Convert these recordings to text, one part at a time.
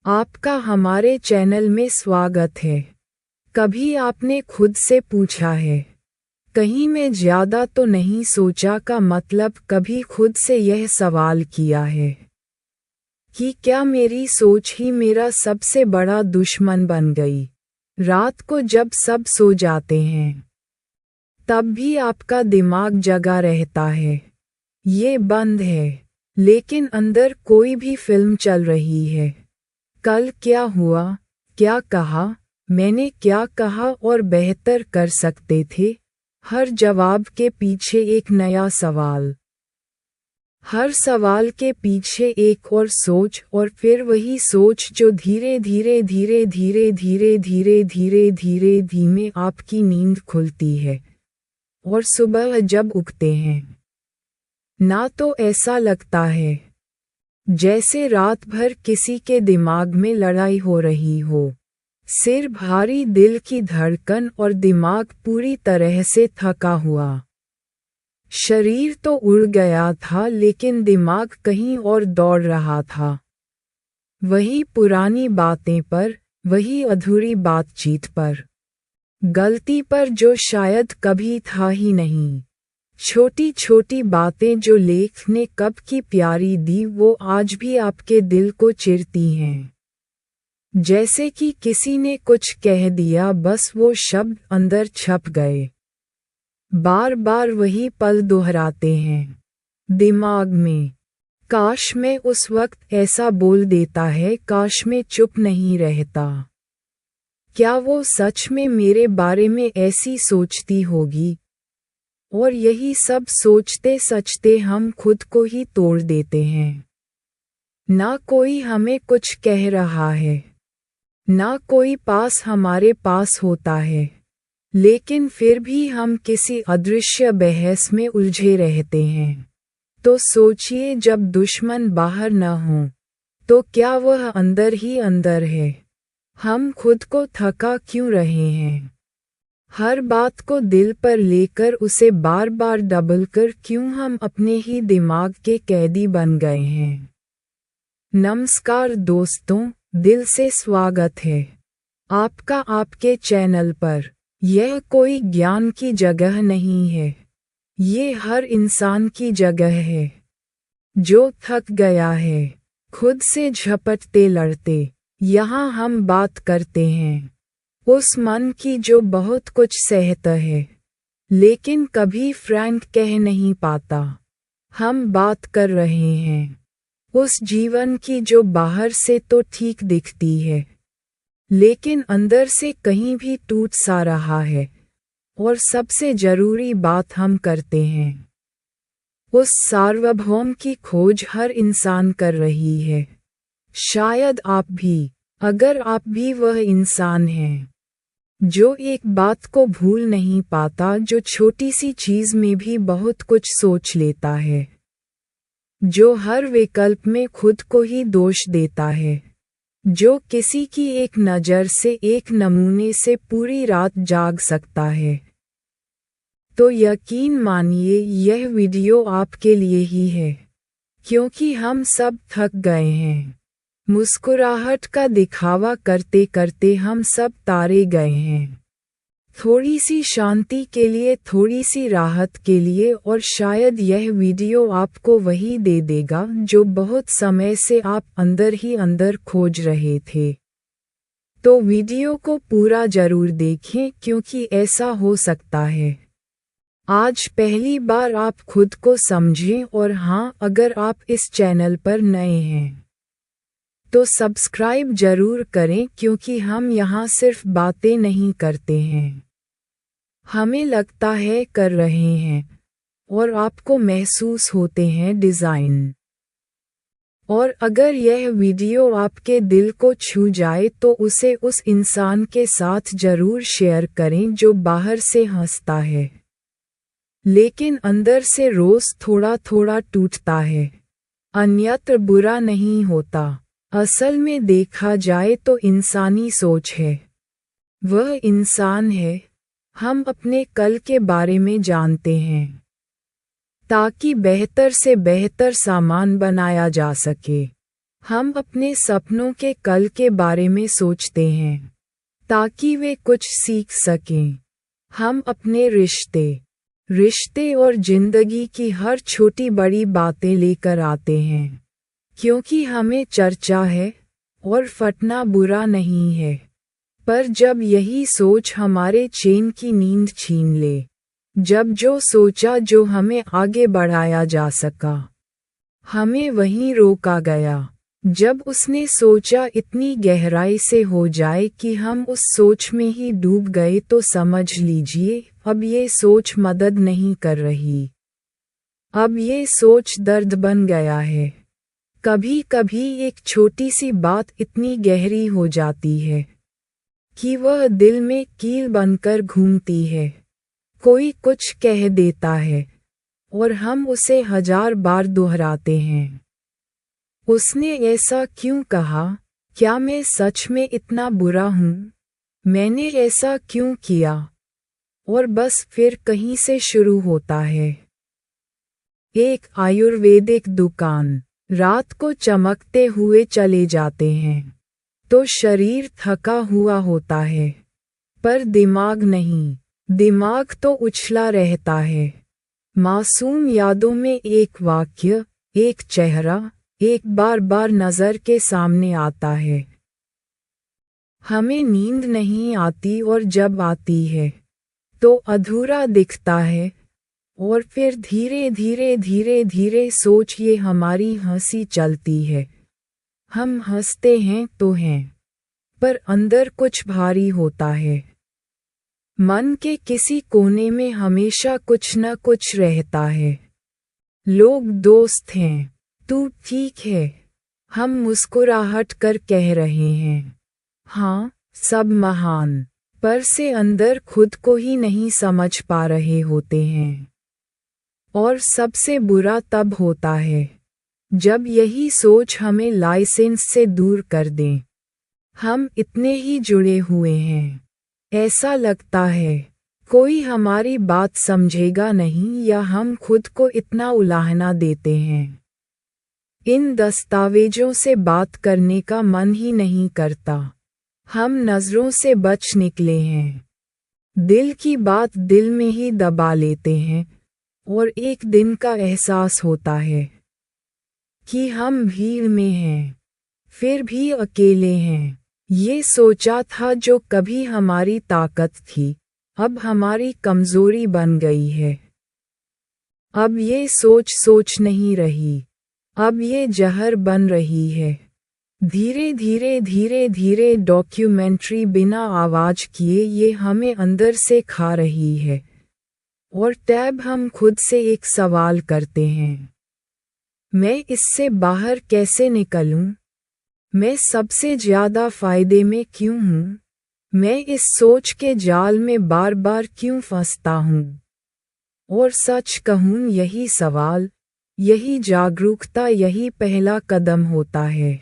आपका हमारे चैनल में स्वागत है। कभी आपने खुद से पूछा है, कहीं मैं ज़्यादा तो नहीं सोचा का मतलब कभी खुद से यह सवाल किया है कि क्या मेरी सोच ही मेरा सबसे बड़ा दुश्मन बन गई? रात को जब सब सो जाते हैं तब भी आपका दिमाग जगा रहता है। ये बंद है, लेकिन अंदर कोई भी फिल्म चल रही है। कल क्या हुआ, क्या कहा, मैंने क्या कहा और बेहतर कर सकते थे? हर जवाब के पीछे एक नया सवाल। हर सवाल के पीछे एक और सोच, और फिर वही सोच जो धीरे धीरे धीरे धीरे धीरे धीरे धीरे धीरे धीमे आपकी नींद खुलती है। और सुबह जब उठते हैं ना तो ऐसा लगता है जैसे रात भर किसी के दिमाग में लड़ाई हो रही हो। सिर भारी, दिल की धड़कन और दिमाग पूरी तरह से थका हुआ। शरीर तो उड़ गया था लेकिन दिमाग कहीं और दौड़ रहा था। वही पुरानी बातें पर, वही अधूरी बातचीत पर, गलती पर जो शायद कभी था ही नहीं। छोटी छोटी बातें जो लेख ने कब की प्यारी दी वो आज भी आपके दिल को चिरती हैं। जैसे कि किसी ने कुछ कह दिया, बस वो शब्द अंदर छप गए। बार बार वही पल दोहराते हैं दिमाग में। काश मैं उस वक्त ऐसा बोल देता है, काश मैं चुप नहीं रहता। क्या वो सच में मेरे बारे में ऐसी सोचती होगी? और यही सब सोचते सचते हम खुद को ही तोड़ देते हैं। ना कोई हमें कुछ कह रहा है, ना कोई पास हमारे पास होता है, लेकिन फिर भी हम किसी अदृश्य बहस में उलझे रहते हैं। तो सोचिए, जब दुश्मन बाहर न हो तो क्या वह अंदर ही अंदर है? हम खुद को थका क्यों रहे हैं? हर बात को दिल पर लेकर उसे बार बार दबलकर क्यों हम अपने ही दिमाग के कैदी बन गए हैं? नमस्कार दोस्तों, दिल से स्वागत है आपका आपके चैनल पर। यह कोई ज्ञान की जगह नहीं है, ये हर इंसान की जगह है जो थक गया है खुद से झपटते लड़ते। यहाँ हम बात करते हैं उस मन की जो बहुत कुछ सहता है लेकिन कभी फ्रैंक कह नहीं पाता। हम बात कर रहे हैं उस जीवन की जो बाहर से तो ठीक दिखती है लेकिन अंदर से कहीं भी टूट सा रहा है। और सबसे जरूरी बात हम करते हैं उस सार्वभौम की खोज हर इंसान कर रही है। शायद आप भी, अगर आप भी वह इंसान हैं जो एक बात को भूल नहीं पाता, जो छोटी सी चीज में भी बहुत कुछ सोच लेता है, जो हर विकल्प में खुद को ही दोष देता है, जो किसी की एक नज़र से, एक नमूने से पूरी रात जाग सकता है। तो यकीन मानिए यह वीडियो आपके लिए ही है, क्योंकि हम सब थक गए हैं। मुस्कुराहट का दिखावा करते करते हम सब तारे गए हैं। थोड़ी सी शांति के लिए, थोड़ी सी राहत के लिए, और शायद यह वीडियो आपको वही दे देगा जो बहुत समय से आप अंदर ही अंदर खोज रहे थे। तो वीडियो को पूरा जरूर देखें, क्योंकि ऐसा हो सकता है आज पहली बार आप खुद को समझें। और हाँ, अगर आप इस चैनल पर नए हैं तो सब्सक्राइब जरूर करें, क्योंकि हम यहाँ सिर्फ बातें नहीं करते हैं, हमें लगता है कर रहे हैं, और आपको महसूस होते हैं डिज़ाइन। और अगर यह वीडियो आपके दिल को छू जाए तो उसे उस इंसान के साथ जरूर शेयर करें जो बाहर से हंसता है लेकिन अंदर से रोज थोड़ा थोड़ा टूटता है। अन्यत्र बुरा नहीं होता। असल में देखा जाए तो इंसानी सोच है, वह इंसान है। हम अपने कल के बारे में जानते हैं ताकि बेहतर से बेहतर सामान बनाया जा सके। हम अपने सपनों के कल के बारे में सोचते हैं ताकि वे कुछ सीख सकें। हम अपने रिश्ते और जिंदगी की हर छोटी बड़ी बातें लेकर आते हैं क्योंकि हमें चर्चा है और फटना बुरा नहीं है। पर जब यही सोच हमारे चैन की नींद छीन ले, जब जो सोचा जो हमें आगे बढ़ाया जा सका, हमें वहीं रोका गया। जब उसने सोचा इतनी गहराई से हो जाए कि हम उस सोच में ही डूब गए, तो समझ लीजिए अब ये सोच मदद नहीं कर रही। अब ये सोच दर्द बन गया है। कभी कभी एक छोटी सी बात इतनी गहरी हो जाती है कि वह दिल में कील बनकर घूमती है। कोई कुछ कह देता है और हम उसे 1000 बार दोहराते हैं। उसने ऐसा क्यों कहा? क्या मैं सच में इतना बुरा हूँ? मैंने ऐसा क्यों किया? और बस फिर कहीं से शुरू होता है। एक आयुर्वेदिक दुकान। रात को चमकते हुए चले जाते हैं तो शरीर थका हुआ होता है, पर दिमाग नहीं। दिमाग तो उछला रहता है। मासूम यादों में एक वाक्य, एक चेहरा, एक बार बार नजर के सामने आता है। हमें नींद नहीं आती और जब आती है तो अधूरा दिखता है। और फिर धीरे धीरे सोच ये हमारी हंसी चलती है। हम हंसते हैं तो हैं, पर अंदर कुछ भारी होता है। मन के किसी कोने में हमेशा कुछ न कुछ रहता है। लोग दोस्त हैं, तू ठीक है, हम मुस्कुराहट कर कह रहे हैं, हाँ सब महान, पर से अंदर खुद को ही नहीं समझ पा रहे होते हैं। और सबसे बुरा तब होता है जब यही सोच हमें लाइसेंस से दूर कर दे। हम इतने ही जुड़े हुए हैं, ऐसा लगता है कोई हमारी बात समझेगा नहीं, या हम खुद को इतना उलाहना देते हैं। इन दस्तावेजों से बात करने का मन ही नहीं करता। हम नजरों से बच निकले हैं। दिल की बात दिल में ही दबा लेते हैं। और एक दिन का एहसास होता है कि हम भीड़ में हैं, फिर भी अकेले हैं। ये सोचा था जो कभी हमारी ताकत थी, अब हमारी कमजोरी बन गई है। अब ये सोच नहीं रही, अब ये जहर बन रही है। धीरे धीरे डॉक्यूमेंट्री बिना आवाज किए ये हमें अंदर से खा रही है। और तब हम खुद से एक सवाल करते हैं, मैं इससे बाहर कैसे निकलूं? मैं सबसे ज्यादा फायदे में क्यों हूं? मैं इस सोच के जाल में बार बार क्यों फंसता हूं? और सच कहूं, यही सवाल, यही जागरूकता, यही पहला कदम होता है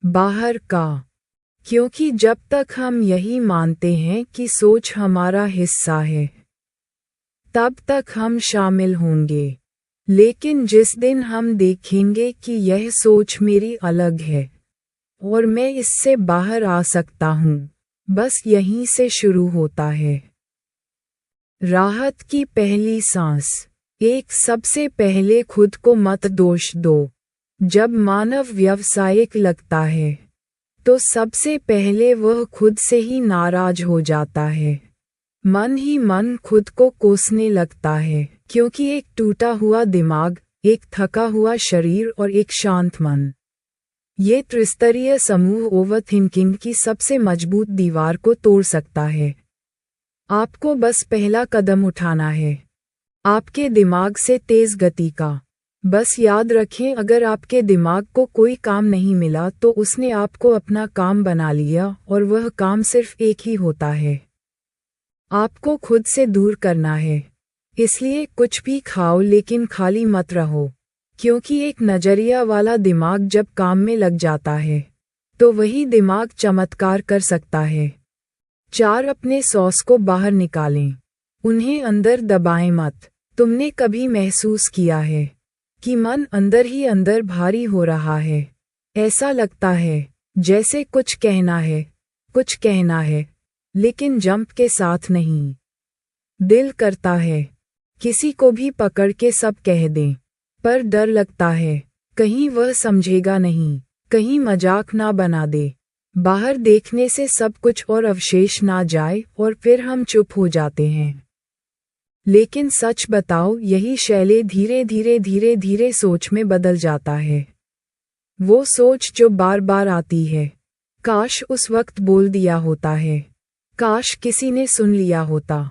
बाहर का। क्योंकि जब तक हम यही मानते हैं कि सोच हमारा हिस्सा है, तब तक हम शामिल होंगे। लेकिन जिस दिन हम देखेंगे कि यह सोच मेरी अलग है और मैं इससे बाहर आ सकता हूँ, बस यहीं से शुरू होता है राहत की पहली सांस। एक सबसे पहले खुद को मत दोष दो। जब मानव व्यावसायिक लगता है तो सबसे पहले वह खुद से ही नाराज हो जाता है। मन ही मन खुद को कोसने लगता है, क्योंकि एक टूटा हुआ दिमाग, एक थका हुआ शरीर और एक शांत मन, ये त्रिस्तरीय समूह ओवरथिंकिंग की सबसे मजबूत दीवार को तोड़ सकता है। आपको बस पहला कदम उठाना है, आपके दिमाग से तेज गति का। बस याद रखें, अगर आपके दिमाग को कोई काम नहीं मिला तो उसने आपको अपना काम बना लिया, और वह काम सिर्फ एक ही होता है, आपको खुद से दूर करना है। इसलिए कुछ भी खाओ लेकिन खाली मत रहो, क्योंकि एक नजरिया वाला दिमाग जब काम में लग जाता है तो वही दिमाग चमत्कार कर सकता है। 4 अपने सॉस को बाहर निकालें, उन्हें अंदर दबाएं मत। तुमने कभी महसूस किया है कि मन अंदर ही अंदर भारी हो रहा है, ऐसा लगता है जैसे कुछ कहना है, लेकिन जंप के साथ नहीं। दिल करता है किसी को भी पकड़ के सब कह दें, पर डर लगता है कहीं वह समझेगा नहीं, कहीं मजाक ना बना दे। बाहर देखने से सब कुछ और अवशेष ना जाए और फिर हम चुप हो जाते हैं। लेकिन सच बताओ, यही शैली धीरे धीरे सोच में बदल जाता है। वो सोच जो बार बार आती है, काश उस वक्त बोल दिया होता है, काश किसी ने सुन लिया होता,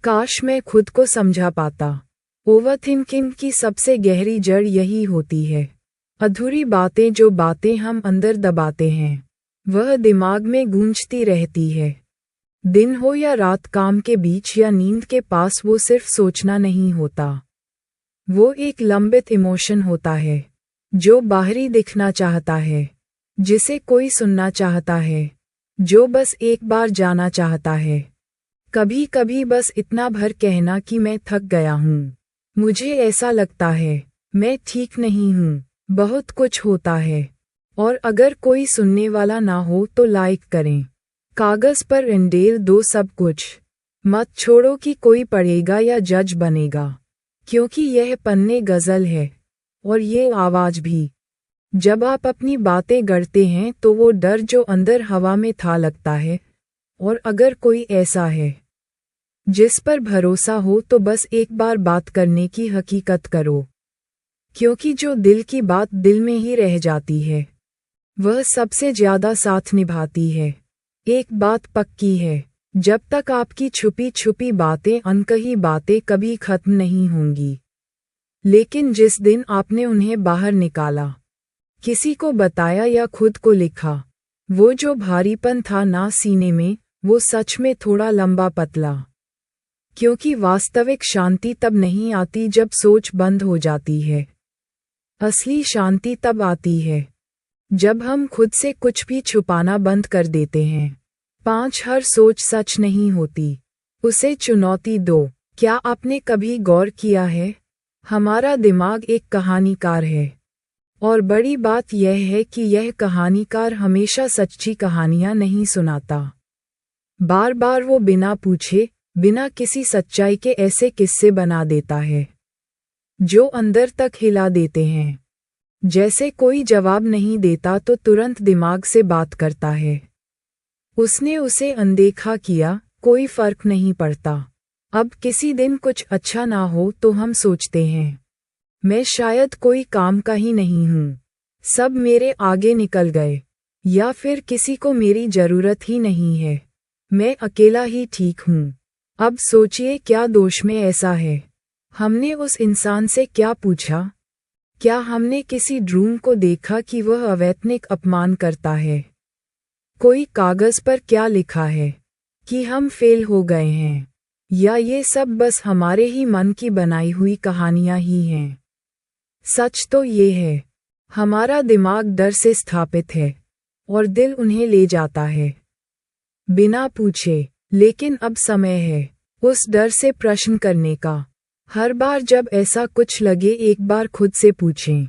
काश मैं खुद को समझा पाता। ओवरथिंकिंग की सबसे गहरी जड़ यही होती है। अधूरी बातें, जो बातें हम अंदर दबाते हैं, वह दिमाग में गूंजती रहती है। दिन हो या रात, काम के बीच या नींद के पास, वो सिर्फ सोचना नहीं होता। वो एक लंबित इमोशन होता है जो बाहरी दिखना चाहता है, जिसे कोई सुनना चाहता है, जो बस एक बार जाना चाहता है। कभी कभी बस इतना भर कहना कि मैं थक गया हूँ, मुझे ऐसा लगता है, मैं ठीक नहीं हूँ। बहुत कुछ होता है, और अगर कोई सुनने वाला ना हो तो लाइक करें, कागज पर इंडेल दो सब कुछ। मत छोड़ो कि कोई पढ़ेगा या जज बनेगा, क्योंकि यह पन्ने गजल है, और ये आवाज भी। जब आप अपनी बातें गढ़ते हैं तो वो डर जो अंदर हवा में था लगता है, और अगर कोई ऐसा है जिस पर भरोसा हो तो बस एक बार बात करने की हकीकत करो, क्योंकि जो दिल की बात दिल में ही रह जाती है, वह सबसे ज्यादा साथ निभाती है। एक बात पक्की है, जब तक आपकी छुपी छुपी बातें, अनकही बातें कभी खत्म नहीं होंगी। लेकिन जिस दिन आपने उन्हें बाहर निकाला, किसी को बताया या खुद को लिखा, वो जो भारीपन था ना सीने में, वो सच में थोड़ा लंबा पतला। क्योंकि वास्तविक शांति तब नहीं आती जब सोच बंद हो जाती है। असली शांति तब आती है जब हम खुद से कुछ भी छुपाना बंद कर देते हैं। 5 हर सोच सच नहीं होती, उसे चुनौती दो। क्या आपने कभी गौर किया है, हमारा दिमाग एक कहानीकार है, और बड़ी बात यह है कि यह कहानीकार हमेशा सच्ची कहानियां नहीं सुनाता। बार बार वो बिना पूछे, बिना किसी सच्चाई के ऐसे किस्से बना देता है जो अंदर तक हिला देते हैं। जैसे कोई जवाब नहीं देता तो तुरंत दिमाग से बात करता है, उसने उसे अनदेखा किया, कोई फर्क नहीं पड़ता। अब किसी दिन कुछ अच्छा ना हो तो हम सोचते हैं, मैं शायद कोई काम का ही नहीं हूँ, सब मेरे आगे निकल गए, या फिर किसी को मेरी जरूरत ही नहीं है, मैं अकेला ही ठीक हूँ। अब सोचिए, क्या दोष में ऐसा है? हमने उस इंसान से क्या पूछा? क्या हमने किसी ड्रूम को देखा कि वह अवैतनिक अपमान करता है? कोई कागज पर क्या लिखा है कि हम फेल हो गए हैं? या ये सब बस हमारे ही मन की बनाई हुई कहानियां ही हैं? सच तो ये है, हमारा दिमाग डर से स्थापित है, और दिल उन्हें ले जाता है बिना पूछे। लेकिन अब समय है उस डर से प्रश्न करने का। हर बार जब ऐसा कुछ लगे, एक बार खुद से पूछें,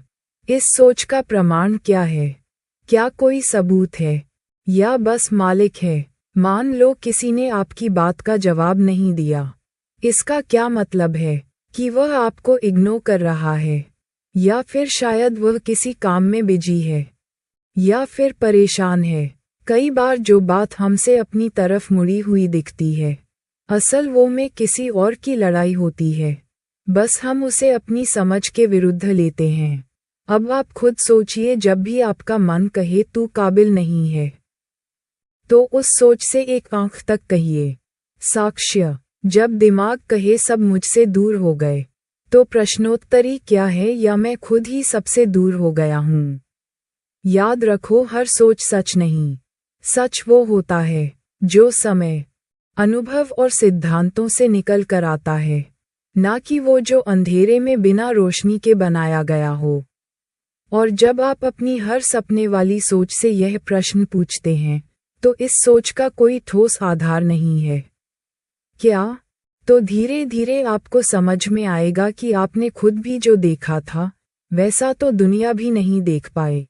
इस सोच का प्रमाण क्या है? क्या कोई सबूत है, या बस मालिक है? मान लो किसी ने आपकी बात का जवाब नहीं दिया, इसका क्या मतलब है? कि वह आपको इग्नोर कर रहा है, या फिर शायद वह किसी काम में बिजी है, या फिर परेशान है। कई बार जो बात हमसे अपनी तरफ मुड़ी हुई दिखती है, असल वो में किसी और की लड़ाई होती है, बस हम उसे अपनी समझ के विरुद्ध लेते हैं। अब आप खुद सोचिए, जब भी आपका मन कहे तू काबिल नहीं है, तो उस सोच से एक आंख तक कहिए साक्ष्य। जब दिमाग कहे सब मुझसे दूर हो गए, तो प्रश्नोत्तरी क्या है, या मैं खुद ही सबसे दूर हो गया हूँ? याद रखो, हर सोच सच नहीं, सच वो होता है जो समय, अनुभव और सिद्धांतों से निकल कर आता है, ना कि वो जो अंधेरे में बिना रोशनी के बनाया गया हो। और जब आप अपनी हर सपने वाली सोच से यह प्रश्न पूछते हैं, तो इस सोच का कोई ठोस आधार नहीं है क्या? तो धीरे धीरे आपको समझ में आएगा कि आपने खुद भी जो देखा था, वैसा तो दुनिया भी नहीं देख पाए।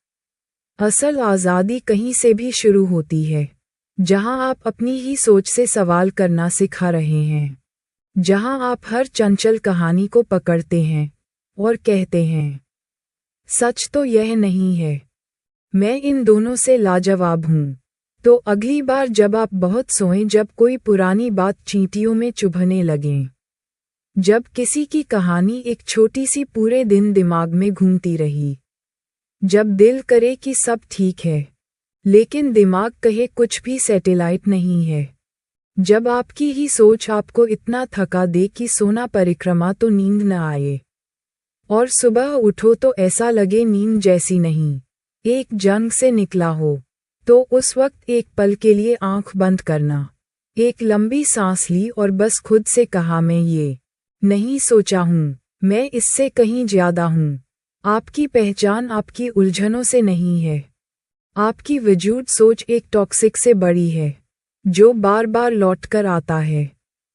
असल आज़ादी कहीं से भी शुरू होती है, जहां आप अपनी ही सोच से सवाल करना सिखा रहे हैं, जहां आप हर चंचल कहानी को पकड़ते हैं और कहते हैं, सच तो यह नहीं है, मैं इन दोनों से लाजवाब हूँ। तो अगली बार जब आप बहुत सोएं, जब कोई पुरानी बात चींटियों में चुभने लगें, जब किसी की कहानी एक छोटी सी पूरे दिन दिमाग में घूमती रही, जब दिल करे कि सब ठीक है, लेकिन दिमाग कहे कुछ भी सैटेलाइट नहीं है, जब आपकी ही सोच आपको इतना थका दे कि सोना परिक्रमा तो नींद न आए, और सुबह उठो तो ऐसा लगे नींद जैसी नहीं, एक जंग से निकला हो, तो उस वक्त एक पल के लिए आंख बंद करना, एक लंबी सांस ली और बस खुद से कहा, मैं ये नहीं सोचा हूँ, मैं इससे कहीं ज्यादा हूँ। आपकी पहचान आपकी उलझनों से नहीं है, आपकी वजूद सोच एक टॉक्सिक से बड़ी है, जो बार बार लौट कर आता है।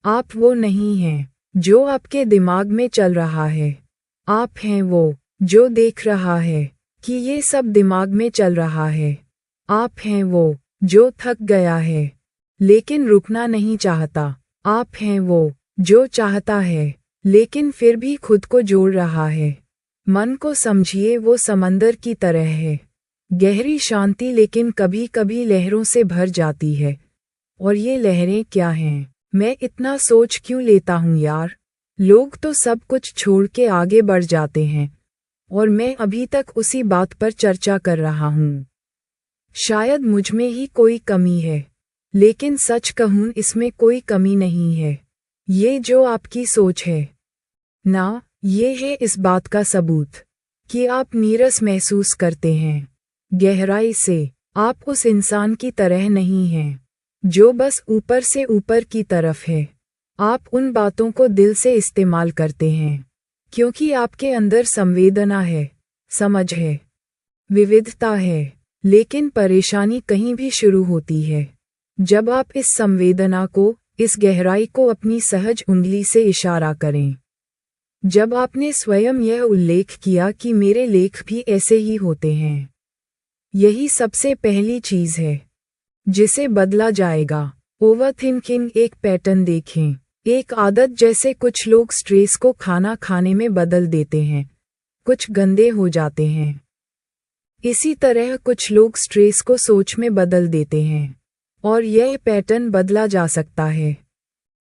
आप वो नहीं हैं जो आपके दिमाग में चल रहा है, आप हैं वो जो देख रहा है कि ये सब दिमाग में चल रहा है। आप हैं वो जो थक गया है लेकिन रुकना नहीं चाहता। आप हैं वो जो चाहता है लेकिन फिर भी खुद को जोड़ रहा है। मन को समझिए, वो समंदर की तरह है, गहरी शांति लेकिन कभी कभी लहरों से भर जाती है। और ये लहरें क्या हैं? मैं इतना सोच क्यों लेता हूँ यार? लोग तो सब कुछ छोड़ के आगे बढ़ जाते हैं और मैं अभी तक उसी बात पर चर्चा कर रहा हूँ। शायद मुझमें ही कोई कमी है, लेकिन सच कहूँ इसमें कोई कमी नहीं है। ये जो आपकी सोच है ना, ये है इस बात का सबूत कि आप नीरस महसूस करते हैं गहराई से। आप उस इंसान की तरह नहीं हैं जो बस ऊपर से ऊपर की तरफ है। आप उन बातों को दिल से इस्तेमाल करते हैं क्योंकि आपके अंदर संवेदना है, समझ है, विविधता है। लेकिन परेशानी कहीं भी शुरू होती है जब आप इस संवेदना को, इस गहराई को अपनी सहज उंगली से इशारा करें। जब आपने स्वयं यह उल्लेख किया कि मेरे लेख भी ऐसे ही होते हैं, यही सबसे पहली चीज है जिसे बदला जाएगा। ओवरथिंकिंग एक पैटर्न देखें, एक आदत। जैसे कुछ लोग स्ट्रेस को खाना खाने में बदल देते हैं, कुछ गंदे हो जाते हैं। इसी तरह कुछ लोग स्ट्रेस को सोच में बदल देते हैं और यह पैटर्न बदला जा सकता है।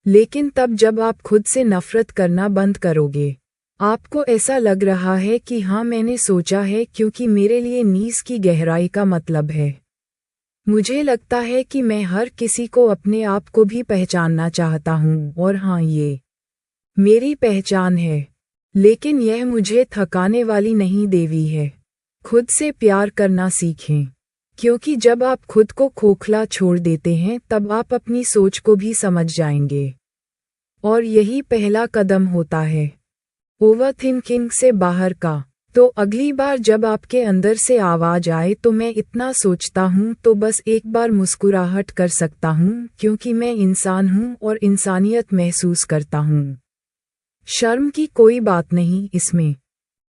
लेकिन तब जब आप खुद से नफरत करना बंद करोगे, आपको ऐसा लग रहा है कि हाँ, मैंने सोचा है क्योंकि मेरे लिए नींव की गहराई का मतलब है। मुझे लगता है कि मैं हर किसी को, अपने आप को भी पहचानना चाहता हूँ और हाँ, ये मेरी पहचान है। लेकिन यह मुझे थकाने वाली नहीं देवी है। खुद से प्यार करना सीखें, क्योंकि जब आप खुद को खोखला छोड़ देते हैं तब आप अपनी सोच को भी समझ जाएंगे। और यही पहला कदम होता है ओवरथिंकिंग से बाहर का। तो अगली बार जब आपके अंदर से आवाज आए तो मैं इतना सोचता हूँ, तो बस एक बार मुस्कुराहट कर सकता हूँ क्योंकि मैं इंसान हूँ और इंसानियत महसूस करता हूँ। शर्म की कोई बात नहीं इसमें।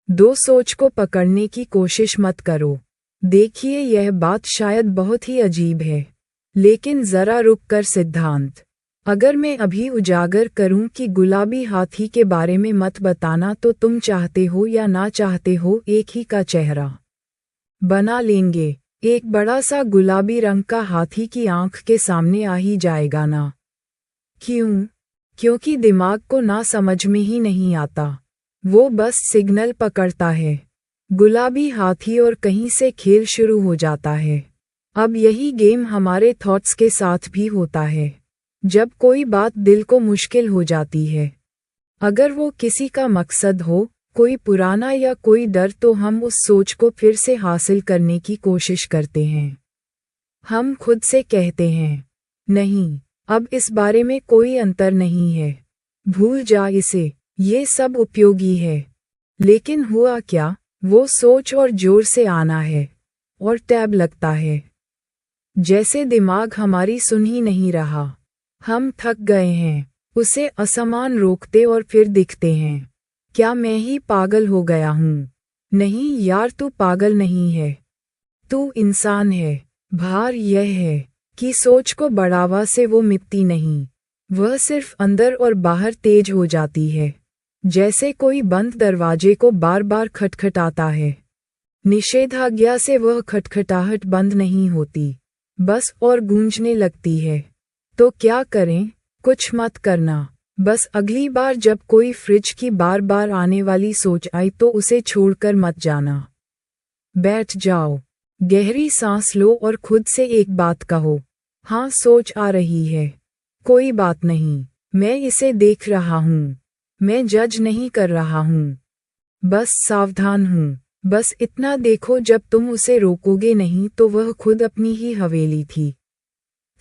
दो सोच को पकड़ने की कोशिश मत करो। देखिए, यह बात शायद बहुत ही अजीब है, लेकिन जरा रुक कर सिद्धांत। अगर मैं अभी उजागर करूं कि गुलाबी हाथी के बारे में मत बताना, तो तुम चाहते हो या ना चाहते हो एक ही का चेहरा बना लेंगे। एक बड़ा सा गुलाबी रंग का हाथी की आंख के सामने आ ही जाएगा ना। क्यों? क्योंकि दिमाग को ना समझ में ही नहीं आता, वो बस सिग्नल पकड़ता है गुलाबी हाथी और कहीं से खेल शुरू हो जाता है। अब यही गेम हमारे थॉट्स के साथ भी होता है। जब कोई बात दिल को मुश्किल हो जाती है, अगर वो किसी का मकसद हो, कोई पुराना या कोई डर, तो हम उस सोच को फिर से हासिल करने की कोशिश करते हैं। हम खुद से कहते हैं, नहीं, अब इस बारे में कोई अंतर नहीं है, भूल जा इसे, ये सब उपयोगी है। लेकिन हुआ क्या? वो सोच और जोर से आना है और टैब लगता है। जैसे दिमाग हमारी सुन ही नहीं रहा, हम थक गए हैं। उसे असमान रोकते और फिर दिखते हैं, क्या मैं ही पागल हो गया हूँ? नहीं यार, तू पागल नहीं है। तू इंसान है। भार यह है कि सोच को बढ़ावा से वो मिटती नहीं, वह सिर्फ अंदर और बाहर तेज हो जाती है, जैसे कोई बंद दरवाजे को बार बार खटखटाता है। निषेधाज्ञा से वह खटखटाहट बंद नहीं होती, बस और गूंजने लगती है। तो क्या करें? कुछ मत करना। बस अगली बार जब कोई फ्रिज की बार बार आने वाली सोच आई तो उसे छोड़कर मत जाना। बैठ जाओ, गहरी सांस लो और खुद से एक बात कहो, हाँ सोच आ रही है, कोई बात नहीं, मैं इसे देख रहा हूँ, मैं जज नहीं कर रहा हूँ, बस सावधान हूँ। बस इतना देखो, जब तुम उसे रोकोगे नहीं तो वह खुद अपनी ही हवेली थी।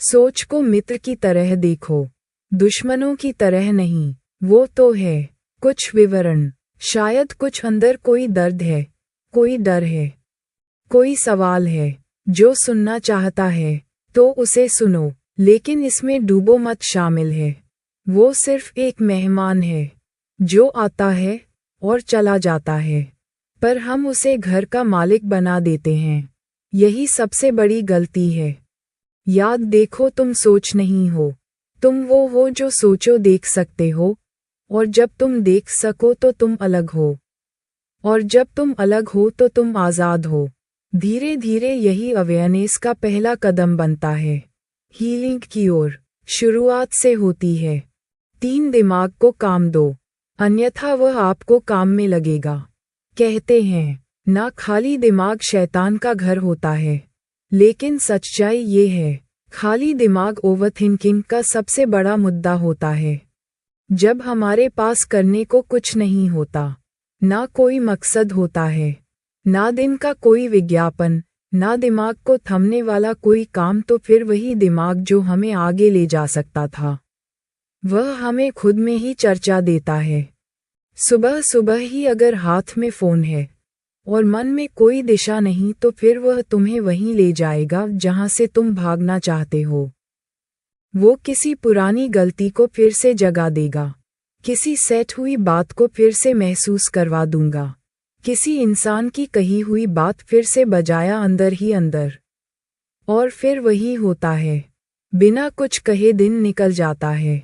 सोच को मित्र की तरह देखो, दुश्मनों की तरह नहीं। वो तो है कुछ विवरण, शायद कुछ अंदर कोई दर्द है, कोई डर है, कोई सवाल है जो सुनना चाहता है, तो उसे सुनो, लेकिन इसमें डूबो मत। शामिल है, वो सिर्फ एक मेहमान है जो आता है और चला जाता है, पर हम उसे घर का मालिक बना देते हैं। यही सबसे बड़ी गलती है। याद देखो, तुम सोच नहीं हो, तुम वो हो जो सोचो देख सकते हो, और जब तुम देख सको तो तुम अलग हो, और जब तुम अलग हो तो तुम आज़ाद हो। धीरे धीरे यही अवेयरनेस का पहला कदम बनता है, हीलिंग की ओर। शुरुआत से होती है। 3 दिमाग को काम दो, अन्यथा वह आपको काम में लगेगा। कहते हैं ना, खाली दिमाग शैतान का घर होता है, लेकिन सच्चाई ये है, खाली दिमाग ओवरथिंकिंग का सबसे बड़ा मुद्दा होता है। जब हमारे पास करने को कुछ नहीं होता, ना कोई मकसद होता है, ना दिन का कोई विज्ञापन, ना दिमाग को थमने वाला कोई काम, तो फिर वही दिमाग जो हमें आगे ले जा सकता था, वह हमें खुद में ही चर्चा देता है। सुबह सुबह ही अगर हाथ में फोन है और मन में कोई दिशा नहीं, तो फिर वह तुम्हें वहीं ले जाएगा जहां से तुम भागना चाहते हो। वो किसी पुरानी गलती को फिर से जगा देगा, किसी सेट हुई बात को फिर से महसूस करवा दूंगा, किसी इंसान की कही हुई बात फिर से बजाया अंदर ही अंदर। और फिर वही होता है, बिना कुछ कहे दिन निकल जाता है।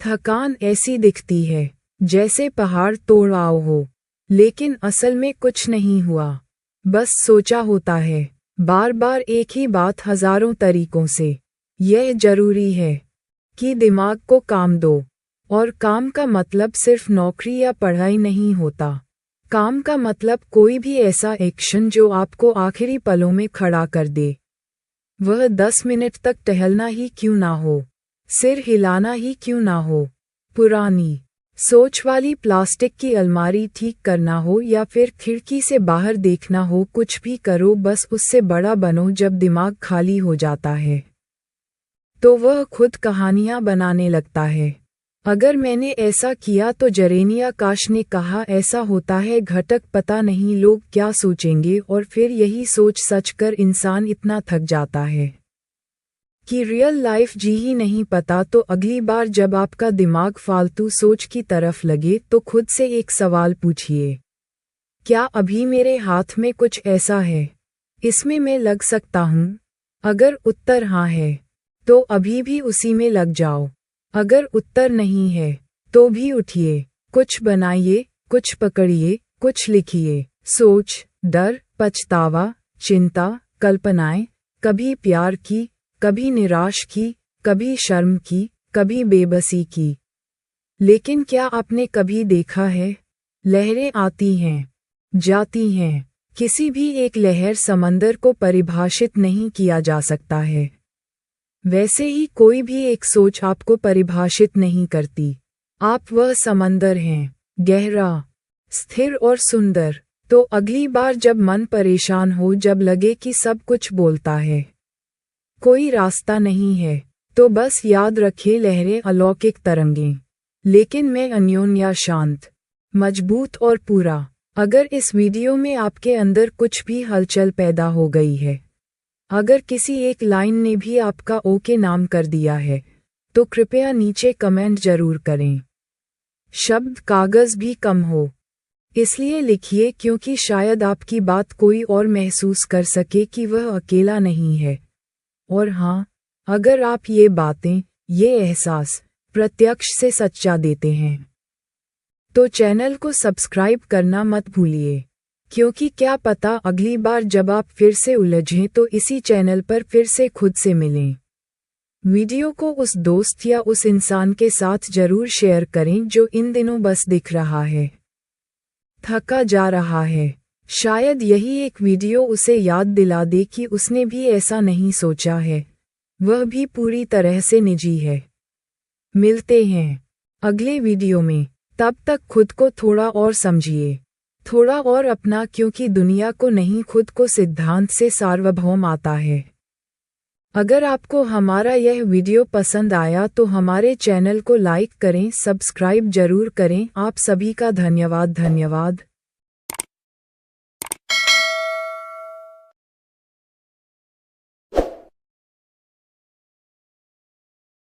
थकान ऐसी दिखती है जैसे पहाड़ तोड़ आओ हो, लेकिन असल में कुछ नहीं हुआ, बस सोचा होता है, बार बार एक ही बात हजारों तरीकों से। यह जरूरी है कि दिमाग को काम दो, और काम का मतलब सिर्फ नौकरी या पढ़ाई नहीं होता। काम का मतलब कोई भी ऐसा एक्शन जो आपको आखिरी पलों में खड़ा कर दे। वह 10 मिनट तक टहलना ही क्यों ना हो, सिर हिलाना ही क्यों ना हो, पुरानी सोच वाली प्लास्टिक की अलमारी ठीक करना हो, या फिर खिड़की से बाहर देखना हो, कुछ भी करो, बस उससे बड़ा बनो। जब दिमाग खाली हो जाता है तो वह खुद कहानियां बनाने लगता है। अगर मैंने ऐसा किया तो जरेनिया काश ने कहा ऐसा होता है, घटक पता नहीं लोग क्या सोचेंगे, और फिर यही सोच सच कर इंसान इतना थक जाता है कि रियल लाइफ जी ही नहीं पता। तो अगली बार जब आपका दिमाग फालतू सोच की तरफ लगे तो खुद से एक सवाल पूछिए, क्या अभी मेरे हाथ में कुछ ऐसा है, इसमें मैं लग सकता हूँ? अगर उत्तर हाँ है तो अभी भी उसी में लग जाओ। अगर उत्तर नहीं है तो भी उठिए, कुछ बनाइए, कुछ पकड़िए, कुछ लिखिए। सोच, डर, पछतावा, चिंता, कल्पनाएं, कभी प्यार की, कभी निराश की, कभी शर्म की, कभी बेबसी की। लेकिन क्या आपने कभी देखा है, लहरें आती हैं, जाती हैं, किसी भी एक लहर समंदर को परिभाषित नहीं किया जा सकता है। वैसे ही कोई भी एक सोच आपको परिभाषित नहीं करती। आप वह समंदर हैं, गहरा, स्थिर और सुंदर। तो अगली बार जब मन परेशान हो, जब लगे कि सब कुछ बोलता है, कोई रास्ता नहीं है, तो बस याद रखें, लहरें अलौकिक तरंगें, लेकिन मैं अन्योन्या, शांत, मजबूत और पूरा। अगर इस वीडियो में आपके अंदर कुछ भी हलचल पैदा हो गई है, अगर किसी एक लाइन ने भी आपका ओके नाम कर दिया है, तो कृपया नीचे कमेंट जरूर करें। शब्द कागज भी कम हो, इसलिए लिखिए क्योंकि शायद आपकी बात कोई और महसूस कर सके कि वह अकेला नहीं है। और हाँ, अगर आप ये बातें, ये एहसास प्रत्यक्ष से सच्चा देते हैं तो चैनल को सब्सक्राइब करना मत भूलिए, क्योंकि क्या पता अगली बार जब आप फिर से उलझें तो इसी चैनल पर फिर से खुद से मिलें। वीडियो को उस दोस्त या उस इंसान के साथ जरूर शेयर करें जो इन दिनों बस दिख रहा है, थका जा रहा है। शायद यही एक वीडियो उसे याद दिला दे कि उसने भी ऐसा नहीं सोचा है, वह भी पूरी तरह से निजी है। मिलते हैं अगले वीडियो में, तब तक खुद को थोड़ा और समझिए, थोड़ा और अपना, क्योंकि दुनिया को नहीं खुद को सिद्धांत से सार्वभौम आता है। अगर आपको हमारा यह वीडियो पसंद आया तो हमारे चैनल को लाइक करें, सब्सक्राइब जरूर करें। आप सभी का धन्यवाद।